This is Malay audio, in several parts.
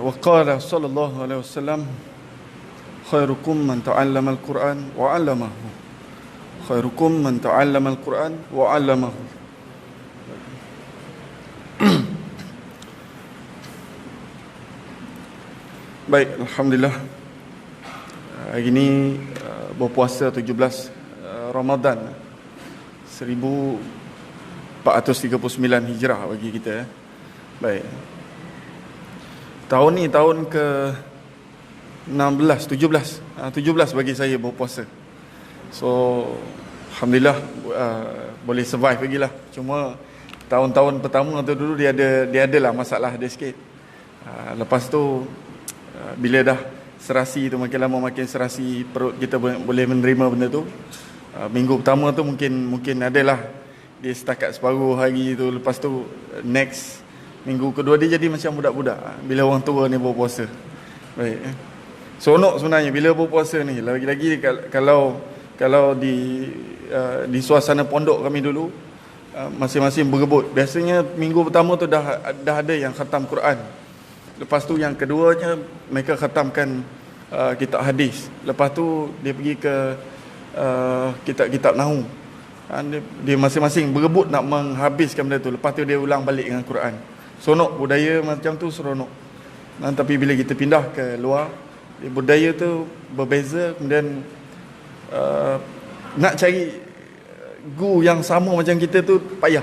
وقال صلى الله عليه وسلم خيركم من تعلم القرآن وعلمه خيركم من تعلم القرآن وعلمه. Baik, Alhamdulillah. Hari ini berpuasa 17 Ramadan 1439 Hijrah bagi kita. Baik. Tahun ni tahun ke 17 bagi saya berpuasa. So Alhamdulillah boleh survive lagi lah. Cuma tahun-tahun pertama tu dulu dia ada lah masalah dia sikit. Lepas tu bila dah serasi tu, makin lama makin serasi, perut kita boleh menerima benda tu. Minggu pertama tu mungkin adalah dia setakat separuh hari tu. Lepas tu next minggu kedua dia jadi macam budak-budak bila orang tua ni berpuasa. Baik. Seronok sebenarnya bila berpuasa ni. Lagi-lagi kalau di suasana pondok kami dulu, masing-masing berebut. Biasanya minggu pertama tu dah ada yang khatam Quran. Lepas tu yang keduanya mereka khatamkan kitab hadis. Lepas tu dia pergi ke kitab-kitab nahwu. Dia masing-masing berebut nak menghabiskan benda tu. Lepas tu dia ulang balik dengan Quran. Seronok, budaya macam tu seronok. Tapi bila kita pindah ke luar, budaya tu berbeza. Kemudian nak cari guru yang sama macam kita tu payah.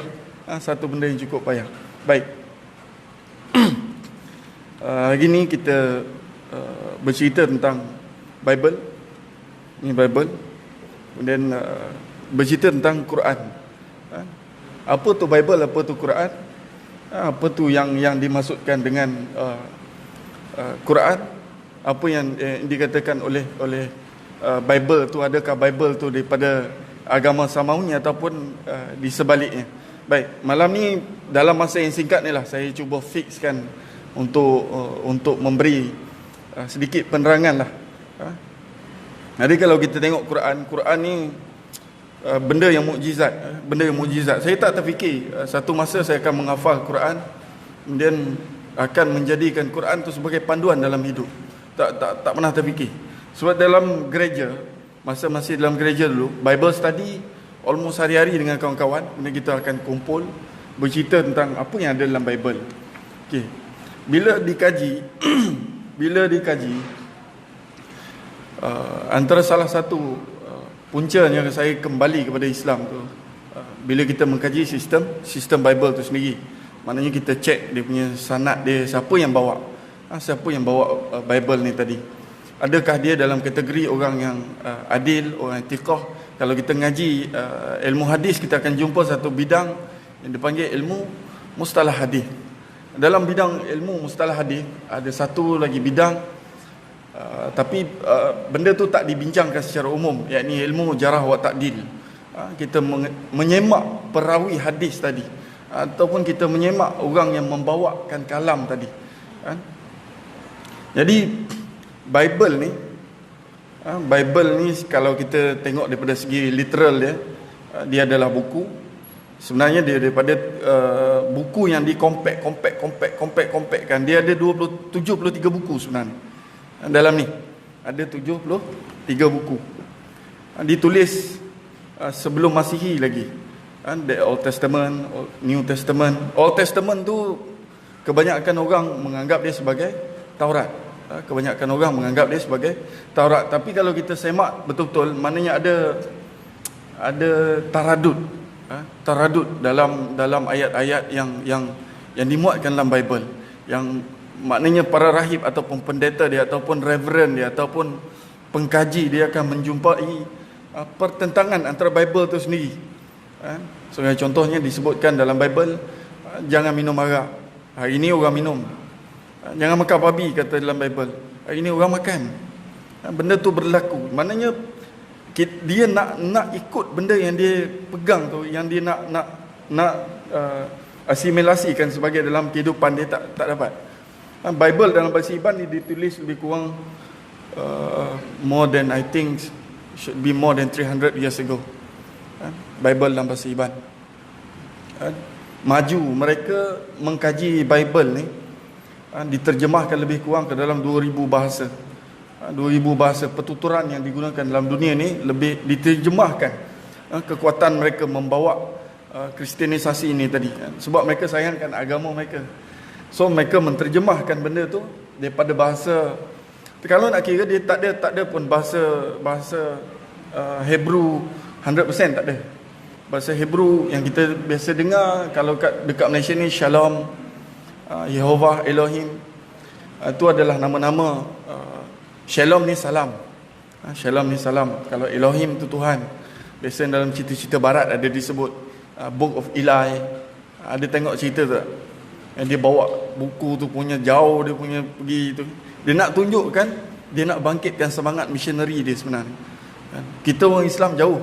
Satu benda yang cukup payah. Baik. Hari ni kita bercerita tentang Bible. Ini Bible. Kemudian bercerita tentang Quran. Apa tu Bible, apa tu Quran? Apa tu yang dimaksudkan dengan Quran? Apa yang dikatakan oleh Bible tu? Adakah Bible tu daripada agama samawi ataupun di sebaliknya? Baik, malam ni dalam masa yang singkat ni lah saya cuba fixkan untuk memberi sedikit penerangan lah. Jadi kalau kita tengok Quran ni benda yang mukjizat. Saya tak terfikir satu masa saya akan menghafal Quran, kemudian akan menjadikan Quran tu sebagai panduan dalam hidup. Tak pernah terfikir. Sebab dalam gereja, masa masih dalam gereja dulu, Bible study almost hari-hari dengan kawan-kawan. Kemudian kita akan kumpul bercerita tentang apa yang ada dalam Bible. Okey. Bila dikaji antara salah satu puncanya saya kembali kepada Islam tu, bila kita mengkaji sistem Bible tu sendiri. Maknanya kita cek dia punya sanad dia, siapa yang bawa Bible ni tadi. Adakah dia dalam kategori orang yang adil, orang yang tiqah? Kalau kita ngaji ilmu hadis, kita akan jumpa satu bidang yang dipanggil ilmu mustalah hadis. Dalam bidang ilmu mustalah hadis ada satu lagi bidang, tapi benda tu tak dibincangkan secara umum, yakni ilmu jarah wa ta'dil. Kita menyemak perawi hadis tadi, ataupun kita menyemak orang yang membawakan kalam tadi. Jadi Bible ni kalau kita tengok daripada segi literal dia adalah buku. Sebenarnya dia daripada buku yang dikompact-kan. Dia ada 73 buku sebenarnya. Dalam ni ada 73 buku. Ditulis sebelum Masihi lagi. The Old Testament, New Testament. Old Testament tu kebanyakan orang menganggap dia sebagai Taurat. Tapi kalau kita semak betul-betul, maknanya ada taradud dalam ayat-ayat yang dimuatkan dalam Bible, yang maknanya para rahib ataupun pendeta dia, ataupun reverend dia, ataupun pengkaji dia akan menjumpai pertentangan antara Bible tu sendiri. So contohnya disebutkan dalam Bible, jangan minum arak. Hari ini orang minum. Jangan makan babi, kata dalam Bible. Hari ini orang makan. Benda tu berlaku. Maknanya dia nak ikut benda yang dia pegang tu, yang dia nak asimilasikan sebagai dalam kehidupan dia, tak dapat. Bible dalam bahasa Iban ditulis lebih kurang more than, I think should be more than 300 years ago. Bible dalam bahasa Iban. maju, mereka mengkaji Bible ni, diterjemahkan lebih kurang ke dalam 2000 bahasa. 2000 bahasa pertuturan yang digunakan dalam dunia ni lebih diterjemahkan. Kekuatan mereka membawa kristianisasi ini tadi, sebab mereka sayangkan agama mereka. So mereka menterjemahkan benda tu daripada bahasa, kalau nak kira dia tak ada pun bahasa Hebrew 100%, tak ada. Bahasa Hebrew yang kita biasa dengar kalau dekat Malaysia ni, Shalom, Yehovah, Elohim, itu adalah nama-nama. Shalom ni salam, Shalom ni salam. Kalau Elohim tu Tuhan. Biasa dalam cerita-cerita barat ada disebut Book of Eli. Ada tengok cerita tak? Yang dia bawa buku tu punya jauh, dia punya pergi tu. Dia nak tunjukkan, dia nak bangkitkan semangat missionary dia sebenarnya. Kita orang Islam jauh.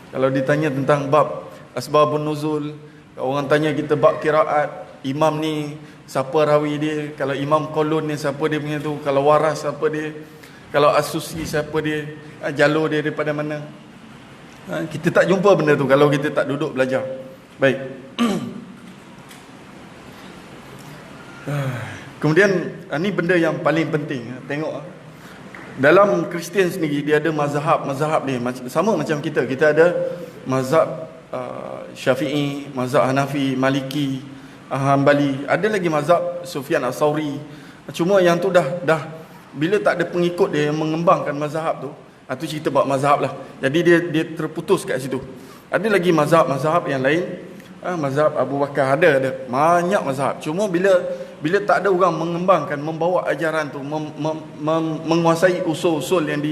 Kalau ditanya tentang bab asbabun nuzul, orang tanya kita bab qiraat, imam ni siapa rawi dia, kalau imam kolon ni siapa dia punya tu, kalau waras siapa dia, kalau asusi siapa dia, jalur dia daripada mana. Kita tak jumpa benda tu kalau kita tak duduk belajar. Baik. Kemudian ni benda yang paling penting. Tengok dalam Kristian sendiri, dia ada mazhab dia sama macam kita. Kita ada mazhab Syafi'i, mazhab Hanafi, Maliki, Hanbali, ada lagi mazhab Sufyan As-Sauri. Cuma yang tu dah bila tak ada pengikut dia yang mengembangkan mazhab tu, itu cerita bab mazhab lah. Jadi dia terputus kat situ. Ada lagi mazhab yang lain, mazhab Abu Bakar, ada banyak mazhab. Cuma bila tak ada orang mengembangkan, membawa ajaran tu, menguasai usul-usul yang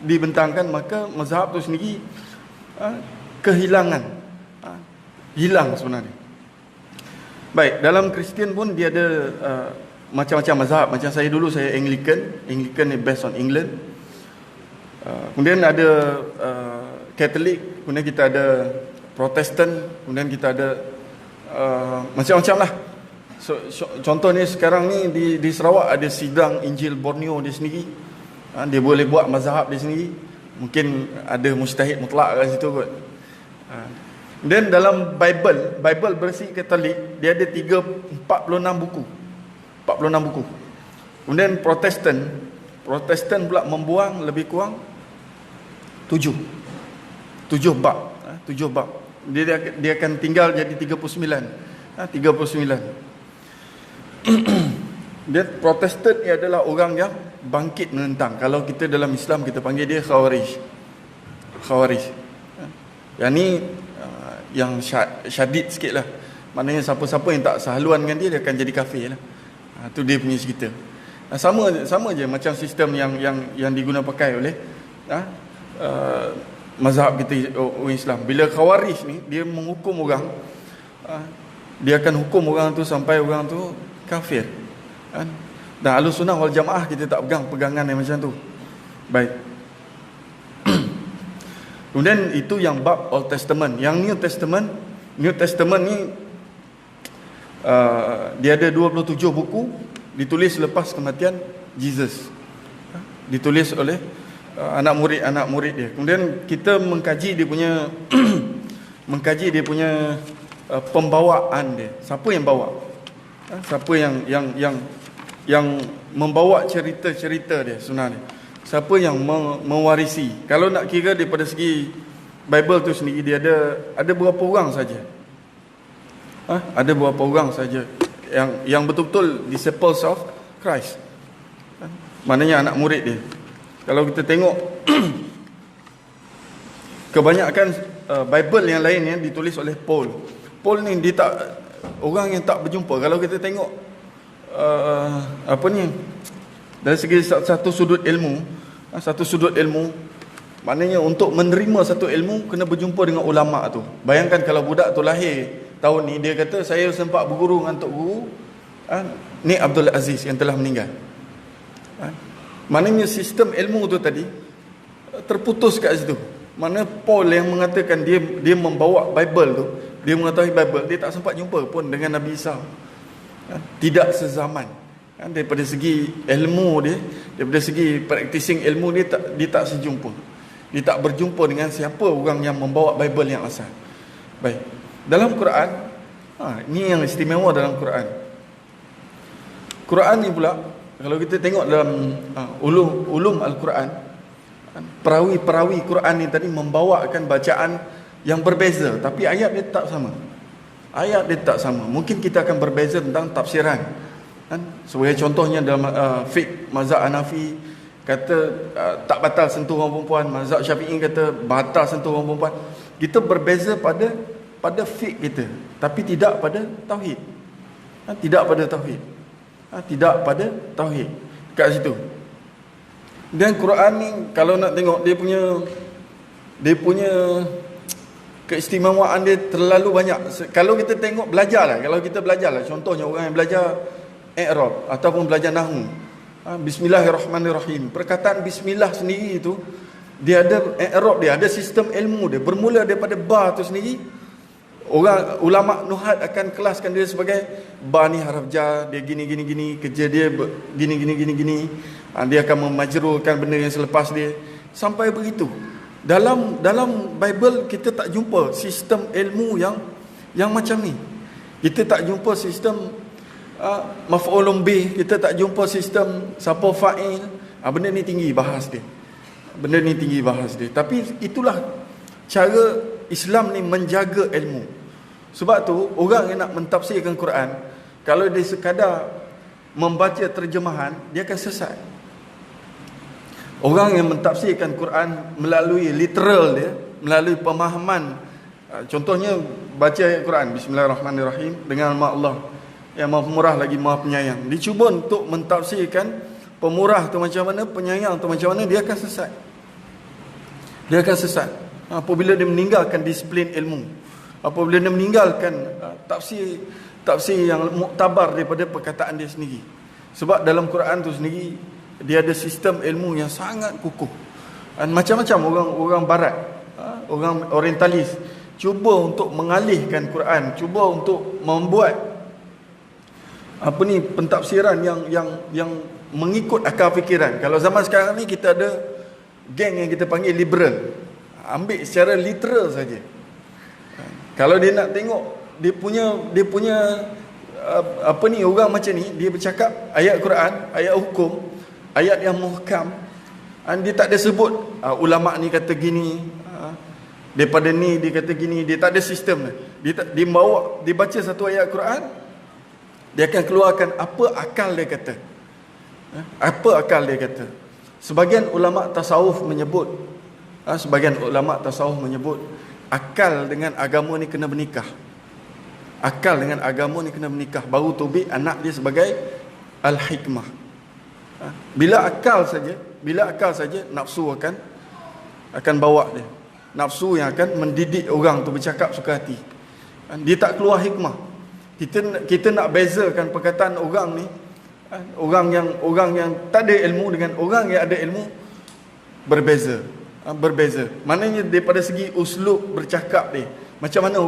dibentangkan, maka mazhab tu sendiri kehilangan, hilang sebenarnya. Baik, dalam Kristian pun dia ada macam-macam mazhab. Macam saya dulu, saya Anglican ni based on England. Kemudian ada Katolik, kemudian kita ada Protestan, kemudian kita ada macam-macam lah. So, contohnya sekarang ni di Sarawak ada sidang Injil Borneo dia sendiri. Dia boleh buat mazhab dia sendiri. Mungkin ada mujtahid mutlak kat situ kot. Dan dalam Bible versi Katolik, dia ada 46 buku. 46 buku. Kemudian Protestan pula membuang lebih kurang 7 bab. 7 bab. Dia akan tinggal jadi 39. 39. Dia Protestan ni adalah orang yang bangkit menentang. Kalau kita dalam Islam kita panggil dia Khawarij. Yang ni yang syadid sikit lah. Maknanya siapa-siapa yang tak sehaluan dengan dia akan jadi kafir lah. Itu dia punya cerita. Sama je macam sistem yang diguna pakai oleh mazhab kita orang Islam. Bila Khawarij ni, dia menghukum orang, dia akan hukum orang tu sampai orang tu kafir. Dan Ahlussunnah wal Jamaah kita tak pegangan yang macam tu. Baik. Kemudian itu yang bab Old Testament. Yang New Testament ni dia ada 27 buku, ditulis lepas kematian Jesus. Ditulis oleh anak murid dia. Kemudian kita mengkaji dia punya pembawaan dia. Siapa yang bawa? Siapa yang membawa cerita-cerita dia sebenarnya? Siapa yang mewarisi? Kalau nak kira daripada segi Bible tu sendiri, dia ada berapa orang saja? Ada berapa orang saja yang betul-betul disciples of Christ? Maknanya anak murid dia. Kalau kita tengok kebanyakan Bible yang lain yang ditulis oleh Paul ni, dia tak, orang yang tak berjumpa. Kalau kita tengok dari segi satu sudut ilmu, maknanya untuk menerima satu ilmu kena berjumpa dengan ulama tu. Bayangkan kalau budak tu lahir tahun ni, dia kata saya sempat berguru dengan Tok Guru ni Abdul Aziz yang telah meninggal. Maknanya sistem ilmu tu tadi terputus kat situ. Mana Paul yang mengatakan dia membawa Bible tu, dia mengetahui Bible, dia tak sempat jumpa pun dengan Nabi Isa. Tidak sezaman. Daripada segi ilmu dia, daripada segi practicing ilmu dia tak sejumpa. Dia tak berjumpa dengan siapa orang yang membawa Bible yang asal. Baik. Dalam Quran Ini yang istimewa dalam Quran. Quran ni pula, kalau kita tengok dalam ulum Al-Quran, perawi-perawi Quran ni tadi membawakan bacaan yang berbeza, tapi ayat dia tak sama. Ayat dia tak sama. Mungkin kita akan berbeza tentang tafsiran. Sebagai contohnya dalam fiqh mazhab Hanafi kata tak batal sentuh orang perempuan, mazhab Syafi'i kata batal sentuh orang perempuan. Kita berbeza pada fiqh kita, tapi tidak pada tauhid. Tidak pada tauhid. Tidak pada tauhid. Kat situ. Dan Quran ni kalau nak tengok dia punya keistimewaan dia terlalu banyak. Kalau kita tengok belajarlah, contohnya orang yang belajar i'rab ataupun belajar nahwu. Bismillahirrahmanirrahim. Perkataan bismillah sendiri itu dia ada i'rab dia, ada sistem ilmu dia. Bermula daripada ba tu sendiri. Orang ulama nuhat akan kelaskan dia sebagai ba ni haraf jar, dia gini kerja dia gini. Dia akan memajrurkan benda yang selepas dia sampai begitu. Dalam Bible kita tak jumpa sistem ilmu yang macam ni. Kita tak jumpa sistem maf'ulun bih, kita tak jumpa sistem siapa fa'il. Benda ni tinggi bahas dia. Tapi itulah cara Islam ni menjaga ilmu. Sebab tu orang yang nak mentafsirkan Quran, kalau dia sekadar membaca terjemahan, dia akan sesat. Orang yang mentafsirkan Quran melalui literal dia, melalui pemahaman, contohnya baca ayat Quran Bismillahirrahmanirrahim dengan nama Allah yang Maha Pemurah lagi Maha Penyayang. Dia cuba untuk mentafsirkan pemurah tu macam mana, penyayang tu macam mana, dia akan sesat. Apabila dia meninggalkan disiplin ilmu, apabila dia meninggalkan tafsir yang muktabar daripada perkataan dia sendiri. Sebab dalam Quran tu sendiri dia ada sistem ilmu yang sangat kukuh. Macam-macam orang barat, orang orientalis cuba untuk mengalihkan Quran, cuba untuk membuat pentafsiran yang mengikut akal fikiran. Kalau zaman sekarang ni kita ada geng yang kita panggil liberal, ambil secara literal saja. Kalau dia nak tengok dia punya orang macam ni, dia bercakap ayat Quran, ayat hukum, ayat yang muhkam, dia tak ada sebut ulama ni kata gini, daripada ni dia kata gini, dia tak ada sistem. Dia baca satu ayat Quran, dia akan keluarkan apa akal dia kata. Sebagian ulama tasawuf menyebut akal dengan agama ni kena bernikah. Baru tubik anak dia sebagai al-hikmah. Bila akal saja nafsu akan bawa dia. Nafsu yang akan mendidik orang tu bercakap suka hati. Dia tak keluar hikmah. Kita nak bezakan perkataan orang ni, orang yang tak ada ilmu dengan orang yang ada ilmu, berbeza. Maknanya daripada segi uslub bercakap dia, macam mana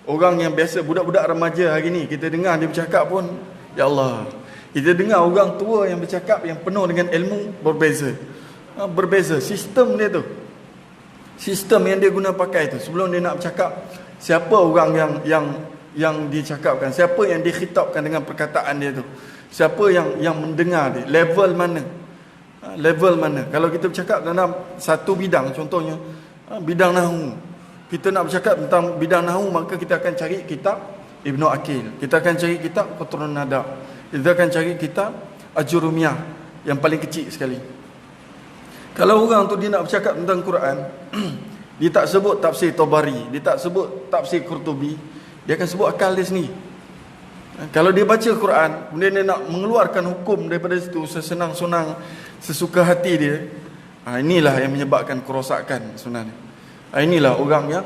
orang yang biasa, budak-budak remaja hari ni kita dengar dia bercakap pun, ya Allah, kita dengar orang tua yang bercakap yang penuh dengan ilmu, berbeza sistem dia tu, sistem yang dia guna pakai tu. Sebelum dia nak bercakap, siapa orang yang dicakapkan, siapa yang dikhitabkan dengan perkataan dia tu, siapa yang mendengar dia, level mana. Kalau kita bercakap dalam satu bidang, contohnya bidang nahwu, kita nak bercakap tentang bidang nahwu, maka kita akan cari kitab Ibnu Aqil, kita akan cari kitab Qatrun Nada, kita akan cari kitab Ajurumiyah yang paling kecil sekali. Kalau orang tu dia nak bercakap tentang Quran, dia tak sebut tafsir Tabari, dia tak sebut tafsir Qurtubi, dia akan sebut akal dia sendiri. Kalau dia baca Quran, kemudian dia nak mengeluarkan hukum daripada situ sesenang-senang, sesuka hati dia, inilah yang menyebabkan kerosakan sebenarnya. Inilah orang yang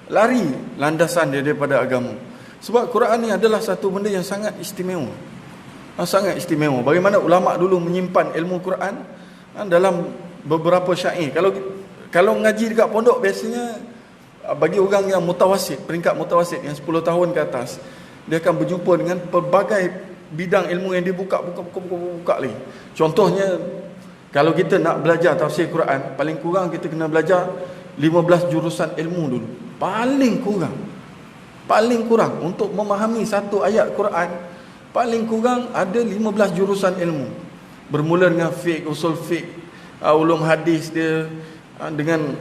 lari landasan dia daripada agama. Sebab Quran ni adalah satu benda yang sangat istimewa. Bagaimana ulama dulu menyimpan ilmu Quran dalam beberapa syair. Kalau ngaji dekat pondok, biasanya bagi orang yang mutawasid, peringkat mutawasid yang 10 tahun ke atas, dia akan berjumpa dengan pelbagai bidang ilmu yang dia buka lagi. Contohnya, kalau kita nak belajar tafsir Quran, paling kurang kita kena belajar 15 jurusan ilmu dulu. Paling kurang. Paling kurang untuk memahami satu ayat Quran, paling kurang ada 15 jurusan ilmu. Bermula dengan fiqh, usul fiqh, ulum hadis dia, dengan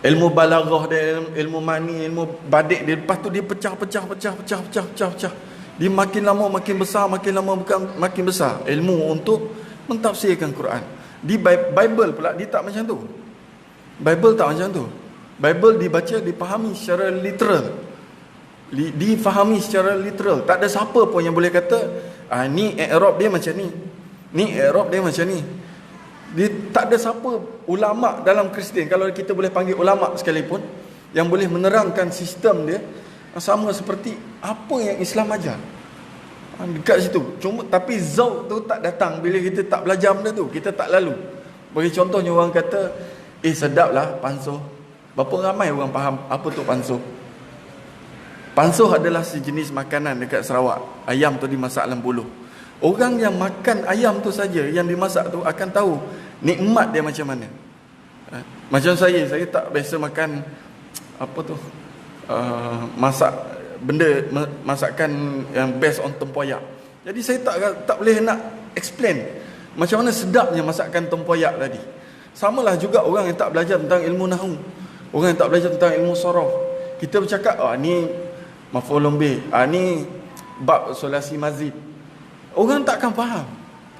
ilmu balaghah dia, ilmu mani, ilmu badik dia. Lepas tu dia pecah. Dia makin lama makin besar, makin lama makin besar ilmu untuk mentafsirkan Quran. Di Bible pula dia tak macam tu. Bible tak macam tu. Bible dibaca, dipahami secara literal. Difahami secara literal. Tak ada siapa pun yang boleh kata, ni i'rab dia macam ni, ni i'rab dia macam ni. Tak ada siapa ulama dalam Kristian, kalau kita boleh panggil ulama sekalipun, yang boleh menerangkan sistem dia sama seperti apa yang Islam ajar. Dekat situ. Cuma tapi zauq tu tak datang bila kita tak belajar benda tu, kita tak lalu. Bagi contohnya orang kata, sedaplah pansuh. Berapa ramai orang faham apa tu pansuh? Pansuh adalah sejenis makanan dekat Sarawak. Ayam tu dimasak dalam buluh. Orang yang makan ayam tu saja, yang dimasak tu, akan tahu nikmat dia macam mana. Macam saya tak biasa makan apa tu, masakan yang based on tempoyak. Jadi saya tak boleh nak explain macam mana sedapnya masakan tempoyak tadi. Samalah juga orang yang tak belajar tentang ilmu nahwu, orang yang tak belajar tentang ilmu sorof. Kita bercakap, ni maf'ulun bih, ni bab solasi mazid. Orang takkan faham.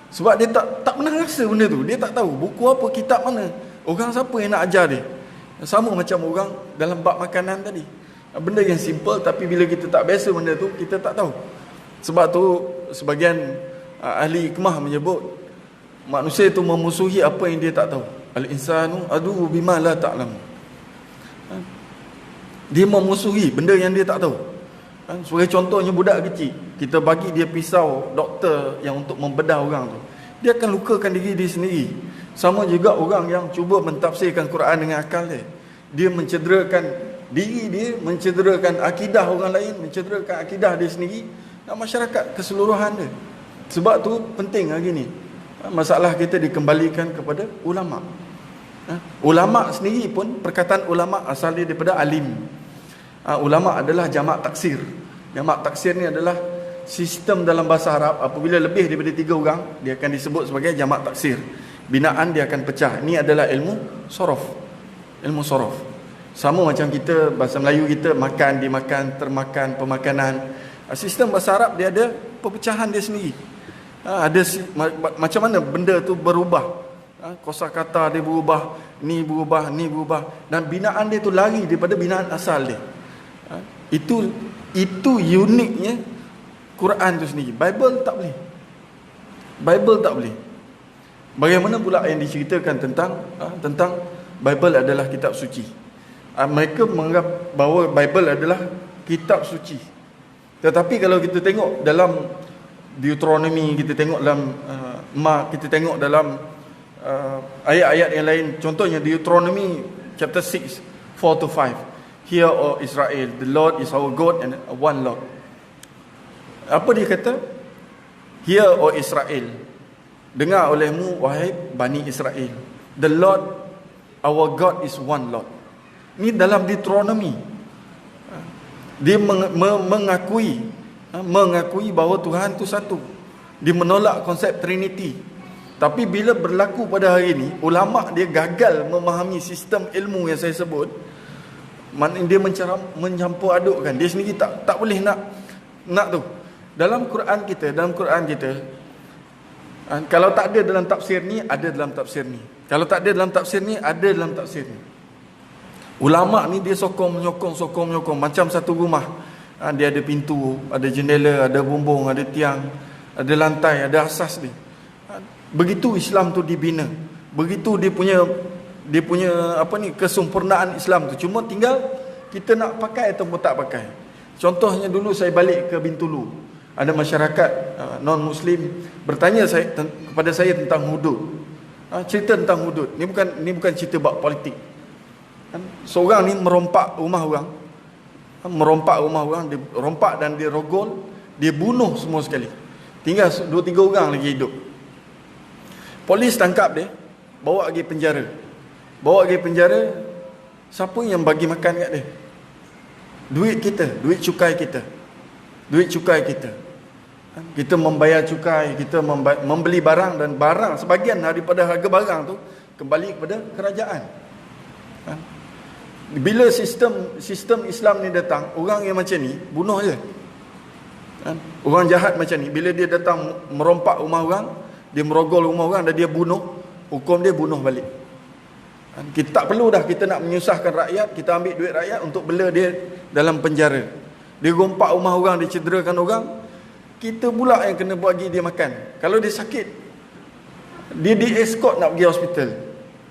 Sebab dia tak pernah rasa benda tu. Dia tak tahu buku apa, kitab mana. Orang siapa yang nak ajar dia. Sama macam orang dalam bab makanan tadi. Benda yang simple, tapi bila kita tak biasa benda tu, kita tak tahu. Sebab tu sebagian ahli hikmah menyebut manusia itu memusuhi apa yang dia tak tahu. Al-insanu adu bima la ta'lam. Dia memusuhi benda yang dia tak tahu. Sebagai contohnya budak kecil, kita bagi dia pisau doktor yang untuk membedah orang tu, dia akan lukakan diri dia sendiri. Sama juga orang yang cuba mentafsirkan Quran dengan akal dia, dia mencederakan diri dia, mencederakan akidah orang lain, mencederakan akidah dia sendiri dan masyarakat keseluruhan dia. Sebab tu penting hari ni masalah kita dikembalikan kepada ulama. Ulama sendiri pun, perkataan ulama asal dia daripada alim. Ulama adalah jamak taksir. Jamak taksir ni adalah sistem dalam bahasa Arab. Apabila lebih daripada 3 orang, dia akan disebut sebagai jamak taksir. Binaan dia akan pecah. Ini adalah ilmu sorof. Ilmu sorof. Sama macam kita, bahasa Melayu kita, makan, dimakan, termakan, pemakanan. Sistem bahasa Arab dia ada perpecahan dia sendiri. Ada macam mana benda tu berubah. Kosakata dia berubah, ni berubah, ni berubah, dan binaan dia tu lari daripada binaan asal dia. Itu uniknya Quran tu sendiri. Bible tak boleh. Bible tak boleh. Bagaimana pula yang diceritakan tentang Bible adalah kitab suci. Mereka menganggap bahawa Bible adalah kitab suci. Tetapi kalau kita tengok dalam Deuteronomy, kita tengok dalam kita tengok dalam ayat-ayat yang lain, contohnya Deuteronomy chapter 6 4 to 5. Hear, O Israel, the Lord is our God and one Lord. Apa dia kata? Hear, O Israel, dengar olehmu wahai Bani Israel, the Lord our God is one Lord. Ini dalam Deuteronomy. Dia mengakui bahawa Tuhan itu satu. Dia menolak konsep Trinity. Tapi bila berlaku pada hari ini, ulama dia gagal memahami sistem ilmu yang saya sebut. Dia mencampur adukkan. Dia sendiri tak boleh nak tu. Dalam Quran kita, kalau tak ada dalam tafsir ni, ada dalam tafsir ni. Kalau tak ada dalam tafsir ni, ada dalam tafsir ni. Ulama ni dia sokong menyokong macam satu rumah. Dia ada pintu, ada jendela, ada bumbung, ada tiang, ada lantai, ada asas dia. Begitu Islam tu dibina. Begitu dia punya kesempurnaan Islam tu. Cuma tinggal kita nak pakai ataupun tak pakai. Contohnya dulu saya balik ke Bintulu, ada masyarakat non muslim bertanya kepada saya tentang hudud. Cerita tentang hudud. Ni bukan cerita bab politik. Seorang ni merompak rumah orang. Dia rompak dan dia rogol, dia bunuh semua sekali. Tinggal 2-3 orang lagi hidup. Polis tangkap dia, bawa pergi penjara. Siapa yang bagi makan kat dia? duit kita, duit cukai kita. Kita membayar cukai, kita membeli barang, dan barang sebahagian daripada harga barang tu kembali kepada kerajaan. Bila sistem Islam ni datang, orang yang macam ni bunuh je. Orang jahat macam ni, bila dia datang merompak rumah orang, dia merogol rumah orang dan dia bunuh, hukum dia bunuh balik. Kita tak perlu dah kita nak menyusahkan rakyat, kita ambil duit rakyat untuk bela dia dalam penjara. Dia rompak rumah orang, dia cederakan orang, kita pula yang kena bagi dia makan. Kalau dia sakit, dia di-escort nak pergi hospital.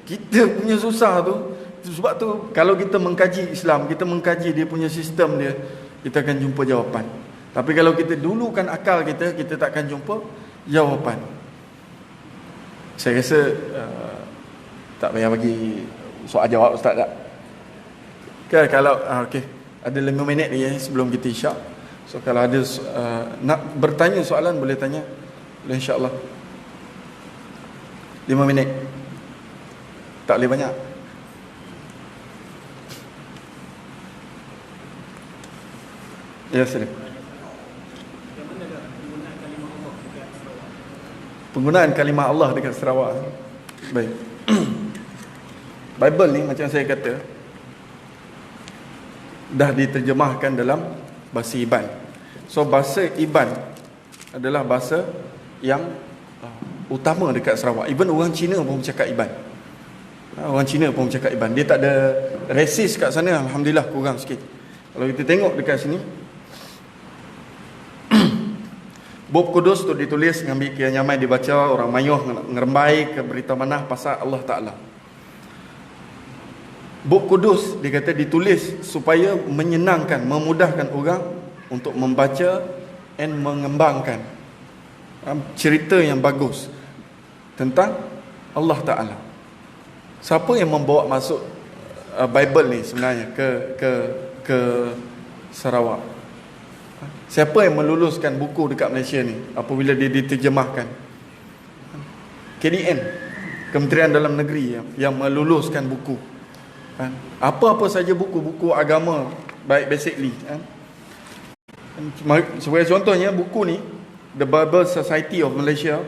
Kita punya susah tu. Sebab tu kalau kita mengkaji Islam, kita mengkaji dia punya sistem dia, kita akan jumpa jawapan. Tapi kalau kita dulukan akal kita, kita takkan jumpa jawapan. Saya rasa tak payah bagi soal jawab Ustaz tak? Kalau okey, ada 5 minit lagi sebelum kita isyak. So kalau ada nak bertanya soalan, boleh tanya. Boleh, insya-Allah. 5 minit. Tak boleh banyak. Ya, sila. Penggunaan kalimah Allah dekat Sarawak. Baik. Bible ni macam saya kata dah diterjemahkan dalam bahasa Iban. So bahasa Iban adalah bahasa yang utama dekat Sarawak. Even orang Cina pun bercakap Iban. Orang Cina pun bercakap Iban. Dia tak ada resis kat sana, alhamdulillah, kurang sikit. Kalau kita tengok dekat sini, Bab Kudus tu ditulis ngambil Kianyamai, dibaca orang mayuh ngerembai ke berita manah pasal Allah Ta'ala. Bab Kudus dia kata ditulis supaya menyenangkan, memudahkan orang untuk membaca dan mengembangkan cerita yang bagus tentang Allah Ta'ala. Siapa yang membawa masuk Bible ni sebenarnya ke Sarawak? Siapa yang meluluskan buku dekat Malaysia ni apabila dia diterjemahkan? KDN, Kementerian Dalam Negeri yang meluluskan buku. Apa-apa saja buku-buku agama, baik basically. Sebagai contohnya, buku ni The Bible Society of Malaysia,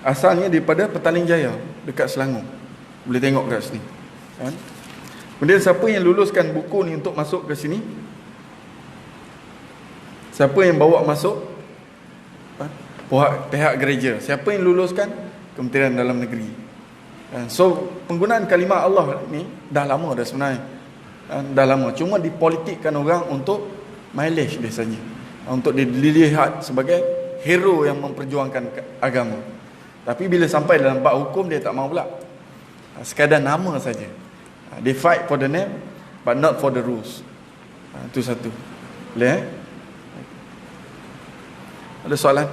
asalnya daripada Petaling Jaya dekat Selangor. Boleh tengok kat sini. Kemudian siapa yang luluskan buku ni untuk masuk ke sini? Siapa yang bawa masuk? Pihak gereja. Siapa yang luluskan? Kementerian Dalam Negeri. So penggunaan kalimah Allah ni dah lama dah sebenarnya. Dah lama. Cuma dipolitikkan orang untuk mileage biasanya, untuk dilihat sebagai hero yang memperjuangkan agama. Tapi bila sampai dalam bab hukum, dia tak mahu pula. Sekadar nama saja. They fight for the name but not for the rules. Itu satu. Boleh Ada soalan?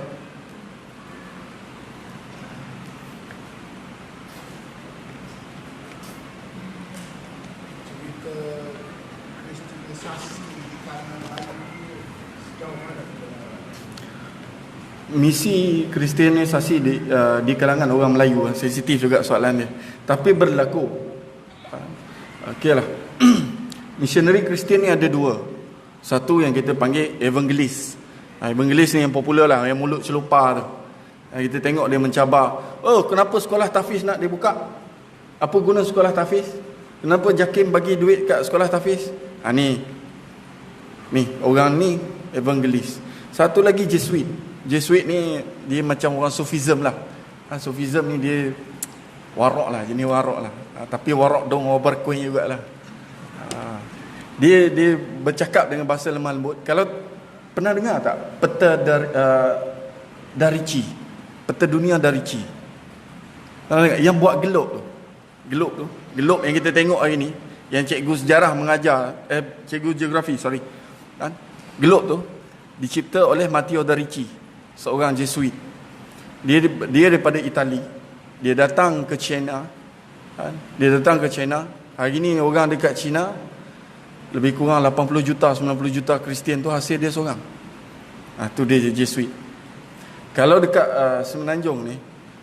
Misi kristianisasi di kalangan orang Melayu, sensitif juga soalan dia. Tapi berlaku. Okeylah. Misioneri Kristian ni ada dua. Satu yang kita panggil evangelis. Evangelis ni yang popular lah, yang mulut celupar tu. Kita tengok dia mencabar. Oh, kenapa sekolah tahfiz nak dibuka? Apa guna sekolah tahfiz? Kenapa JAKIM bagi duit kat sekolah tahfiz? Ni orang ni evangelis. Satu lagi Jesuit. Jesuit ni dia macam orang Sufism lah. Sufism ni dia warok lah, jenis warok lah. Tapi warok dong obar kuih jugalah. Dia bercakap dengan bahasa lemah lembut. Kalau pernah dengar tak peta Darici, peta dunia Darici, yang buat gelob yang kita tengok hari ni, yang cikgu sejarah mengajar, cikgu geografi gelob tu dicipta oleh Matteo Darici, seorang Jesuit. Dia daripada Itali. Dia datang ke China. Hari ni orang dekat China lebih kurang 80 juta, 90 juta Kristian tu hasil dia seorang. Tu dia Jesuit. Kalau dekat Semenanjung ni,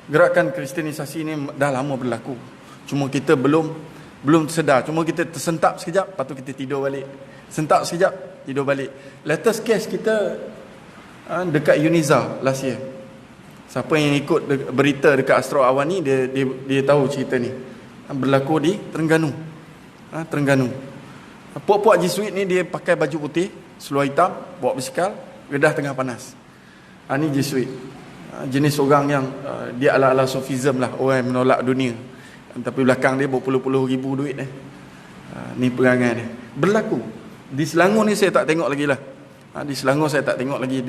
gerakan kristianisasi ni dah lama berlaku. Cuma kita belum Belum sedar, cuma kita tersentap sekejap, lepas tu kita tidur balik. Sentak sekejap, tidur balik. Latest case kita dekat Uniza last year. Siapa yang ikut berita dekat Astro Awan ni, dia tahu cerita ni. Berlaku di Terengganu. Terengganu. Puak-puak Jesuit ni dia pakai baju putih, seluar hitam, bawa basikal, redah tengah panas. Ni Jesuit. Jenis orang yang dia ala-ala sufism lah, orang yang menolak dunia. Tapi belakang dia berpuluh-puluh ribu duit ni perangai dia. Berlaku. Di Selangor ni saya tak tengok lagi lah. Di Selangor saya tak tengok lagi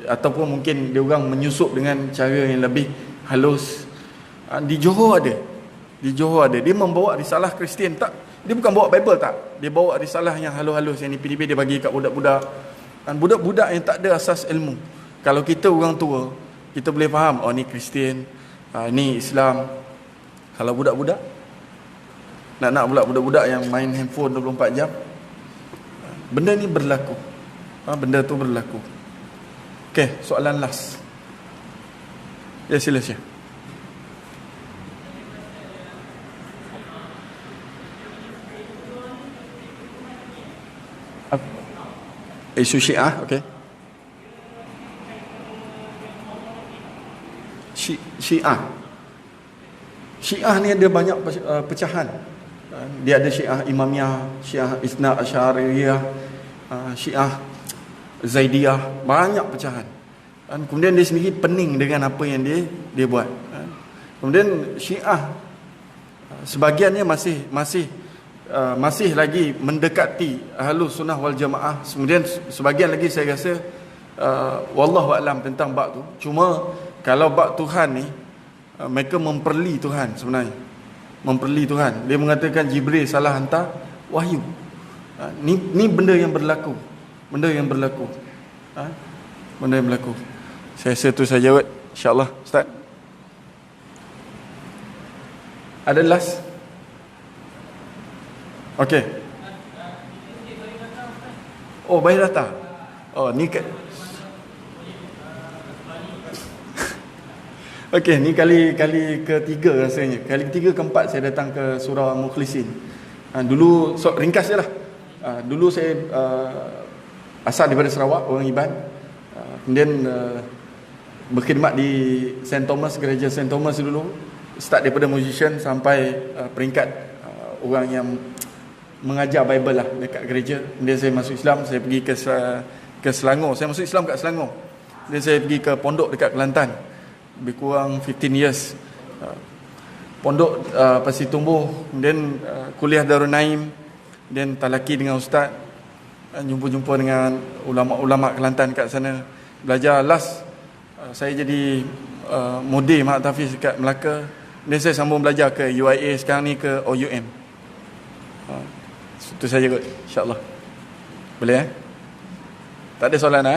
ataupun mungkin dia orang menyusup dengan cara yang lebih halus. Di Johor ada. Di Johor ada. Dia membawa risalah Kristian tak. Dia bukan bawa Bible tak. Dia bawa risalah yang halus-halus yang ni dia bagi kat budak-budak. Dan budak-budak yang tak ada asas ilmu. Kalau kita orang tua, kita boleh faham, oh ni Kristian, ni Islam. Kalau budak-budak, nak pula budak-budak yang main handphone 24 jam. Benda ni berlaku. Benda tu berlaku. Okey, soalan last. Ya, sila Syekh. Isu Syiah, okey. Syiah ni ada banyak pecahan. Dia ada Syiah Imamiyah, Syiah Isna Asy'ariyah, Syiah Zaidiyah, banyak pecahan. Dan kemudian dia sendiri pening dengan apa yang dia buat. Kemudian Syiah sebahagiannya masih lagi mendekati Ahlus Sunnah wal Jamaah. Kemudian sebahagian lagi saya rasa wallahu a'lam tentang bab tu. Cuma kalau bab Tuhan ni, mereka memperli Tuhan sebenarnya. Memperli Tuhan. Dia mengatakan Jibril salah hantar wahyu. Ni benda yang berlaku. Benda yang berlaku. Benda yang berlaku. Saya rasa tu saja kot. InsyaAllah. Ustaz. Ada last? Okey. Oh, baik datang. Oh, ni okey, ni kali ketiga rasanya. Kali ketiga keempat saya datang ke Surau Mukhlisin. Dulu ringkas je lah. Dulu saya asal daripada Sarawak, orang Iban. Kemudian berkhidmat di St. Thomas, gereja St. Thomas dulu. Start daripada musician sampai peringkat orang yang mengajar Bible lah dekat gereja. Kemudian saya masuk Islam, saya pergi ke Selangor. Saya masuk Islam kat Selangor. Kemudian saya pergi ke pondok dekat Kelantan. Lebih kurang 15 years. Pondok pasti tumbuh. Kemudian kuliah Darul Naim. Kemudian talaki dengan ustaz. Jumpa-jumpa dengan ulama-ulama Kelantan kat sana. Belajar last. Saya jadi mudir Mahat Tafiz kat Melaka. Kemudian saya sambung belajar ke UIA. Sekarang ni ke OUM. Itu saja kot, insyaAllah. Boleh Tak ada soalan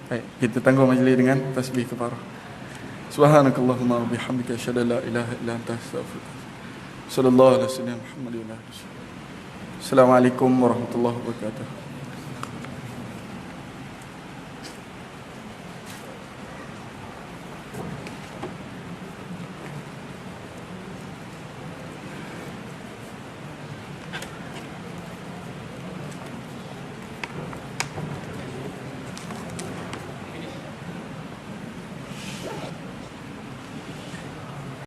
Baik, kita tangguh majlis dengan tasbih kafarah. Subhanakallahumma wa bihamdika asyhadu an la ilaha illa anta astaghfiruka. Sallallahu alaihi wasallam Muhammad wa alihi wasallam. Assalamualaikum warahmatullahi wabarakatuh.